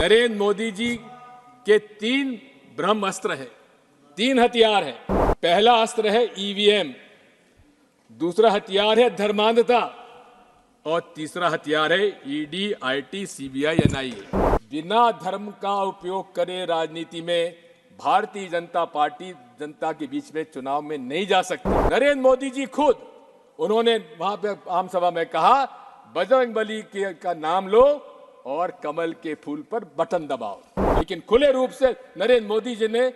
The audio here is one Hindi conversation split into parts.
नरेंद्र मोदी जी के 3 ब्रह्मास्त्र हैं, 3 हथियार हैं। पहला अस्त्र है ईवीएम, दूसरा हथियार है धर्मांधता और तीसरा हथियार है ईडी, आईटी, सीबीआई, एनआईए। बिना धर्म का उपयोग करे राजनीति में भारतीय जनता पार्टी जनता के बीच में चुनाव में नहीं जा सकती। नरेंद्र मोदी जी खुद उन्होंने वहां पे आम सभा में कहा, बजरंगबली का नाम लो और कमल के फूल पर बटन दबाओ। लेकिन खुले रूप से नरेंद्र मोदी जी ने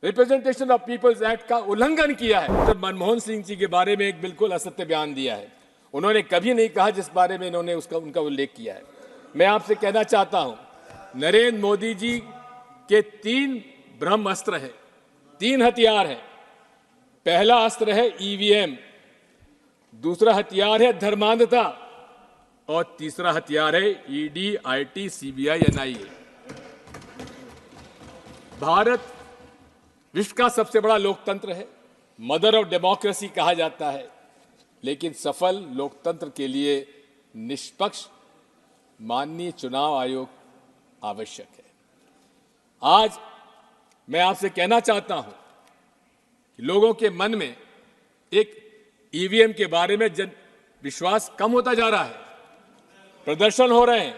रिप्रेजेंटेशन ऑफ पीपल्स एक्ट का उल्लंघन किया है। जब मनमोहन सिंह जी के बारे में एक बिल्कुल असत्य बयान दिया है, उन्होंने कभी नहीं कहा जिस बारे में इन्होंने उनका उल्लेख किया है। मैं आपसे कहना चाहता हूं, नरेंद्र मोदी जी के 3 ब्रह्मास्त्र हैं, 3 हथियार हैं। पहला अस्त्र है ईवीएम, दूसरा हथियार है धर्मांधता और तीसरा हथियार है ED, IT, CBI, NIA. Bharat विश्व का सबसे बड़ा लोकतंत्र है, मदर ऑफ डेमोक्रेसी कहा जाता है, लेकिन सफल लोकतंत्र के लिए निष्पक्ष माननीय चुनाव आयोग आवश्यक है। आज मैं आपसे कहना चाहता हूं कि लोगों के मन में एक ईवीएम के बारे में विश्वास कम होता जा रहा है। प्रदर्शन हो रहे हैं।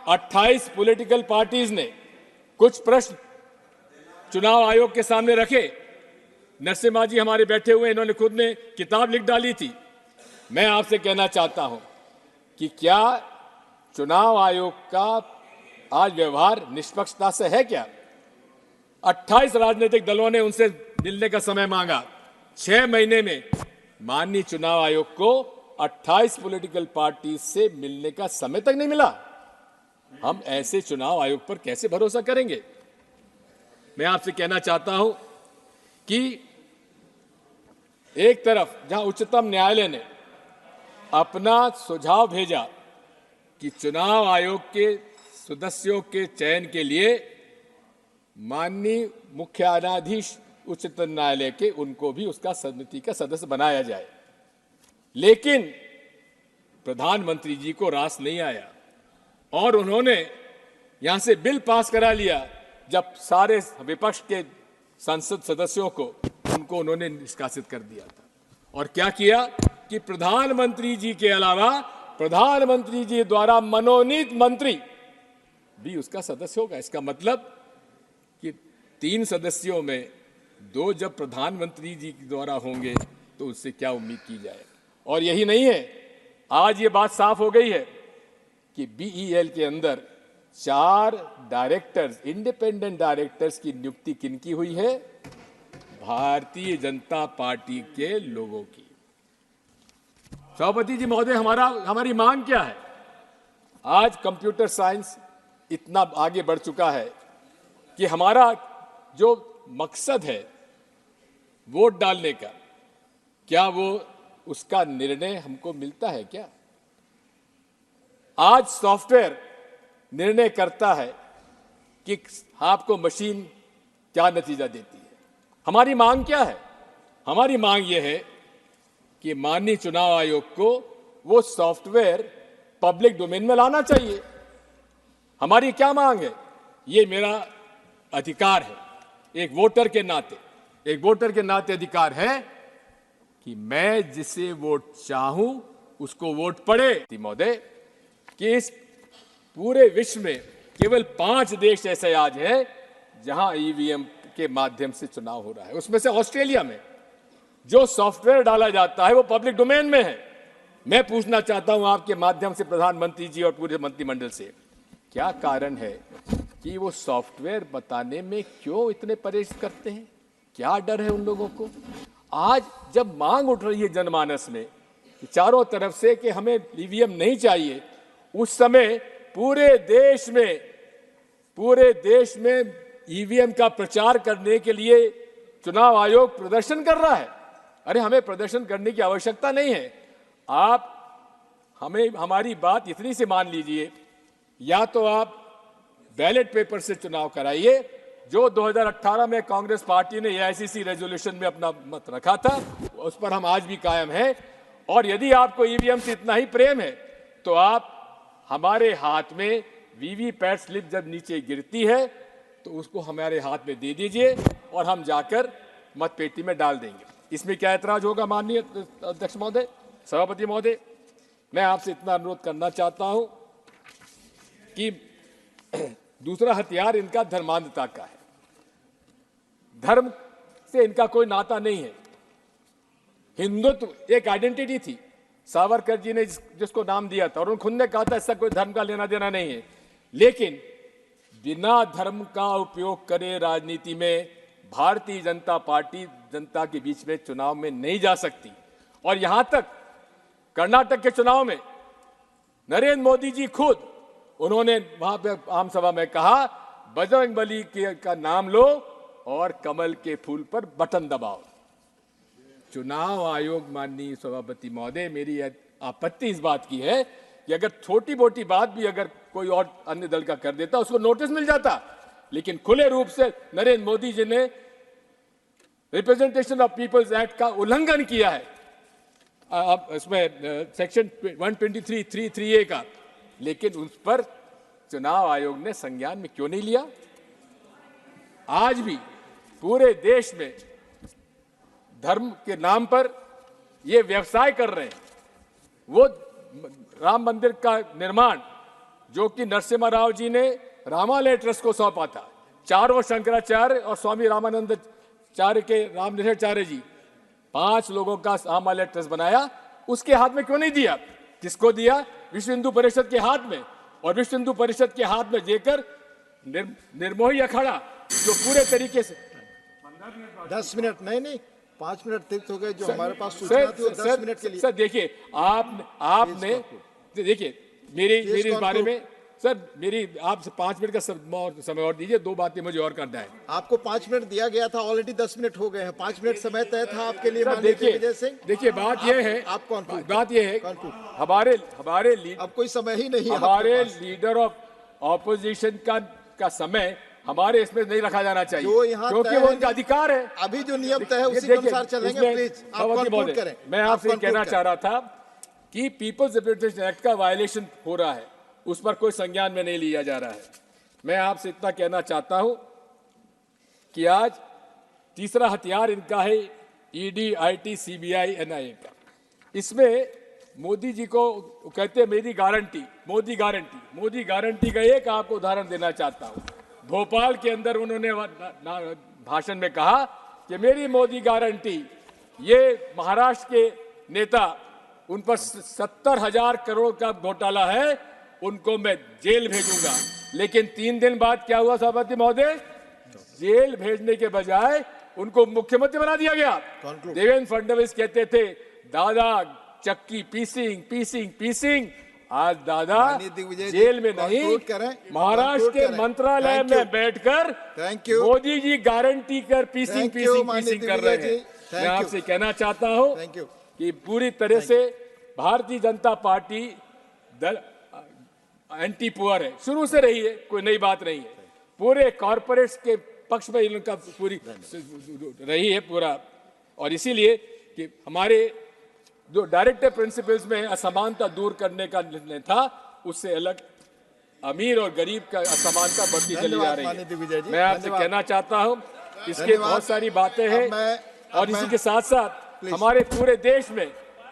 28 पॉलिटिकल पार्टीज ने कुछ प्रश्न चुनाव आयोग के सामने रखे। नरसिम्हा जी हमारे बैठे हुए, इन्होंने खुद ने किताब लिख डाली थी। मैं आपसे कहना चाहता हूं कि क्या चुनाव आयोग का आज व्यवहार निष्पक्षता से है क्या? 28 राजनीतिक दलों ने उनसे मिलने का समय मांगा। 6 महीने में माननीय चुनाव आयोग को 28 पॉलिटिकल पार्टी से मिलने का समय तक नहीं मिला। हम ऐसे चुनाव आयोग पर कैसे भरोसा करेंगे? मैं आपसे कहना चाहता हूं कि एक तरफ जहां उच्चतम न्यायालय ने अपना सुझाव भेजा कि चुनाव आयोग के सदस्यों के चयन के लिए माननीय मुख्य न्यायाधीश उच्चतम न्यायालय के उनको भी उसका समिति का सदस्य बनाया जाए, लेकिन प्रधानमंत्री जी को रास नहीं आया और उन्होंने यहां से बिल पास करा लिया। जब सारे विपक्ष के संसद सदस्यों को उनको उन्होंने निष्कासित कर दिया था। और क्या किया कि प्रधानमंत्री जी के अलावा प्रधानमंत्री जी द्वारा मनोनीत मंत्री भी उसका सदस्य होगा। इसका मतलब कि 3 सदस्यों में 2 जब प्रधानमंत्री जी द्वारा होंगे तो उससे क्या उम्मीद की जाए। और यही नहीं है, आज ये बात साफ हो गई है कि बीईएल के अंदर 4 डायरेक्टर्स, इंडिपेंडेंट डायरेक्टर्स की नियुक्ति किनकी हुई है? भारतीय जनता पार्टी के लोगों की। सभापति जी महोदय, हमारी मांग क्या है? आज कंप्यूटर साइंस इतना आगे बढ़ चुका है कि हमारा जो मकसद है वोट डालने का, क्या वो उसका निर्णय हमको मिलता है क्या? आज सॉफ्टवेयर निर्णय करता है कि आपको मशीन क्या नतीजा देती है। हमारी मांग क्या है? हमारी मांग यह है कि माननीय चुनाव आयोग को वो सॉफ्टवेयर पब्लिक डोमेन में लाना चाहिए। हमारी क्या मांग है? ये मेरा अधिकार है, एक वोटर के नाते अधिकार है कि मैं जिसे वोट चाहूं उसको वोट पड़े। महोदय, कि इस पूरे विश्व में केवल 5 देश ऐसे आज हैं जहां ईवीएम के माध्यम से चुनाव हो रहा है। उसमें से ऑस्ट्रेलिया में जो सॉफ्टवेयर डाला जाता है वो पब्लिक डोमेन में है। मैं पूछना चाहता हूं आपके माध्यम से प्रधानमंत्री जी और पूरे मंत्रिमंडल से, क्या कारण है कि वो सॉफ्टवेयर बताने में क्यों इतने परहेज करते हैं? क्या डर है उन लोगों को? आज जब मांग उठ रही है जनमानस में कि चारों तरफ से कि हमें ईवीएम नहीं चाहिए, उस समय पूरे देश में ईवीएम का प्रचार करने के लिए चुनाव आयोग प्रदर्शन कर रहा है। अरे, हमें प्रदर्शन करने की आवश्यकता नहीं है। आप हमारी बात इतनी सी मान लीजिए, या तो आप बैलेट पेपर से चुनाव कराइए, जो 2018 में कांग्रेस पार्टी ने एआईसीसी रेजोल्यूशन में अपना मत रखा था, उस पर हम आज भी कायम हैं। और यदि आपको ईवीएम से इतना ही प्रेम है तो आप हमारे हाथ में वीवीपैट स्लिप जब नीचे गिरती है तो उसको हमारे हाथ में दे दीजिए और हम जाकर मतपेटी में डाल देंगे। इसमें क्या ऐतराज होगा माननीय अध्यक्ष महोदय, सभापति महोदय? मैं आपसे इतना अनुरोध करना चाहता हूं कि दूसरा हथियार इनका धर्मांधता का है। धर्म से इनका कोई नाता नहीं है। हिंदुत्व एक आइडेंटिटी थी, सावरकर जी ने जिसको नाम दिया था और उन्होंने खुद ने कहा था इसका कोई धर्म का लेना देना नहीं है। लेकिन बिना धर्म का उपयोग करे राजनीति में भारतीय जनता पार्टी जनता के बीच में चुनाव में नहीं जा सकती। और यहां तक कर्नाटक के चुनाव में नरेंद्र मोदी जी खुद उन्होंने वहां पे आम सभा में कहा बजरंगबली का नाम लो और कमल के फूल पर बटन दबाओ। चुनाव आयोग माननीय सभापति महोदय, मेरी आपत्ति इस बात की है कि अगर छोटी मोटी बात भी अगर कोई और अन्य दल का कर देता उसको नोटिस मिल जाता, लेकिन खुले रूप से नरेंद्र मोदी जी ने रिप्रेजेंटेशन ऑफ पीपल्स एक्ट का उल्लंघन किया है, अब इसमें सेक्शन 123(3)(a) का, लेकिन उस पर चुनाव आयोग ने संज्ञान में क्यों नहीं लिया? आज भी पूरे देश में धर्म के नाम पर ये व्यवसाय कर रहे हैं। वो राम मंदिर का निर्माण जो कि नरसिम्हा राव जी ने रामालय ट्रस्ट को सौंपा था, चारों शंकराचार्य और स्वामी रामानंदाचार्य के रामनिषाचार्य जी 5 लोगों का रामालय ट्रस्ट बनाया, उसके हाथ में क्यों नहीं दिया? किसको दिया? विश्व हिंदू परिषद के हाथ में। और विश्व हिंदू परिषद के हाथ में देकर निर्मोही अखाड़ा जो पूरे तरीके से 10 मिनट नहीं 5 मिनट तक हो गए जो हमारे पास सूचना थी, 10 मिनट के लिए। सर देखिए, आपने देखिए मेरी इस बारे में सर मेरी आपसे 5 मिनट का समय और दीजिए, 2 बातें मुझे और करना है। आपको 5 मिनट दिया गया था, ऑलरेडी 10 मिनट हो गए हैं। 5 मिनट समय तय था आपके लिए। देखिए बात यह है, बात यह है हमारे अब कोई समय ही नहीं, हमारे लीडर ऑफ ऑपोजिशन का समय हमारे इसमें नहीं रखा जाना चाहिए, क्योंकि वो उनका अधिकार है। अभी जो नियम तय है उसी के अनुसार चलेंगे। प्लीज आप कंक्लूड करें। मैं आपसे कहना चाह रहा था कि पीपल्स रिप्रेजेंटेशन एक्ट का वायलेशन हो रहा है, उस पर कोई संज्ञान में नहीं लिया जा रहा है। मैं आपसे इतना कहना चाहता हूं कि आज तीसरा हथियार इनका है ईडी, आईटी, सीबीआई, एनआईए का। इसमें मोदी जी को कहते हैं मेरी गारंटी, मोदी गारंटी का एक आपको उदाहरण देना चाहता हूं। भोपाल के अंदर उन्होंने भाषण में कहा कि मेरी मोदी गारंटी, ये महाराष्ट्र के नेता, उन पर 70,000 करोड़ का घोटाला है, उनको मैं जेल भेजूंगा। लेकिन 3 दिन बाद क्या हुआ सभापति महोदय? जेल भेजने के बजाय उनको मुख्यमंत्री बना दिया गया। देवेंद्र फडणवीस कहते थे दादा चक्की पीसिंग, आज दादा जेल में नहीं, महाराष्ट्र के मंत्रालय में बैठकर मोदी जी गारंटी कर पीसिंग कर रहे हैं। मैं आपसे कहना चाहता हूं कि पूरी तरह से भारतीय जनता पार्टी दल एंटी पुअर है, शुरू से रही है, कोई नई बात नहीं है। पूरे कॉर्पोरेट्स के पक्ष में इनका पूरी रही है पूरा। और इसीलिए कि हमारे जो डायरेक्टिव प्रिंसिपल्स में असमानता दूर करने का निर्णय था, उससे अलग अमीर और गरीब का असमानता बढ़ती चली जा रही है। मैं आपसे कहना चाहता हूं इसके बहुत सारी बातें हैं। और इसी के साथ साथ हमारे पूरे देश में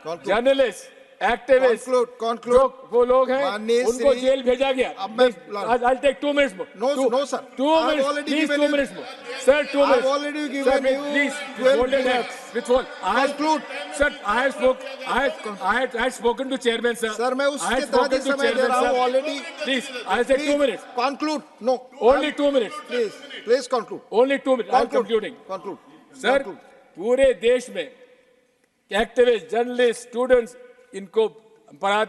जर्नलिस्ट, एक्टिविस्ट, वो लोग हैं, उनको जेल भेजा गया। I'll take 2 minutes more. No, sir. 2 minutes. Please, 2 minutes more. Sir, 2 minutes. I've already given you. Please, 12 minutes. Conclude. Sir, I had spoken to chairman, sir. Sir, मैं उसके तरह समय दे रहा हूँ already. Please, I'll take 2 minutes. Conclude. No. Only 2 minutes. Please conclude. Only 2 minutes. I'm concluding. Conclude. Sir, पूरे देश में एक्टिविस्ट, जर्नलिस्ट, स्टूडेंट्स, इनको अपराध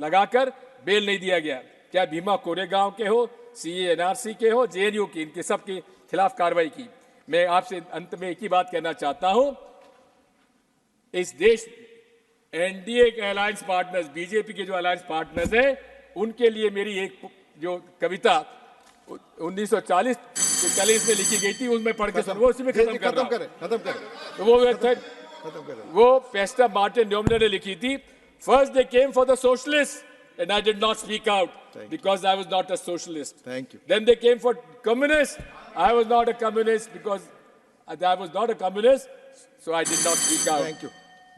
लगाकर बेल नहीं दिया गया। क्या भीमा कोरेगांव के हो, सीए एनआरसी के हो, जेएनयू की, इनके सब के खिलाफ कार्रवाई की। मैं आपसे अंत में एक ही बात कहना चाहता हूं, इस देश एनडीए के अलायंस पार्टनर्स, बीजेपी के जो अलायंस पार्टनर्स हैं, उनके लिए मेरी एक जो कविता 1940 में लिखी गई थी, उसमें पढ़ के वो उसी में खत्म करें। तो वो पेस्टर मार्टिन न्यूमन ने लिखी थी। First they came for the socialist, and I did not speak out because I was not a socialist. Thank you. Then they came for communists. I was not a communist because I was not a communist, so I did not speak out. Thank you.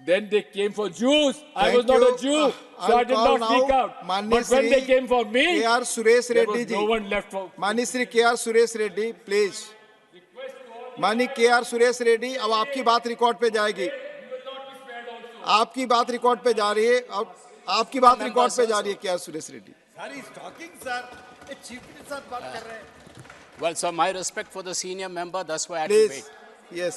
Then they came for Jews. I Thank was not you. a Jew, so I'll I did call not speak now out. Manya But when Shri they came for me, K.R. Suresh there Reddy was ji. no one left for. माननीय श्री K.R. सुरेश रेड्डी प्लीज माननीय K.R. सुरेश रेड्डी अब आपकी बात रिकॉर्ड पे जाएगी आपकी बात रिकॉर्ड पे जा रही है अब आपकी बात रिकॉर्ड पे जा रही है K.R. Suresh Reddy Well, sir, my respect for the senior member, that's why I had to please wait. Yes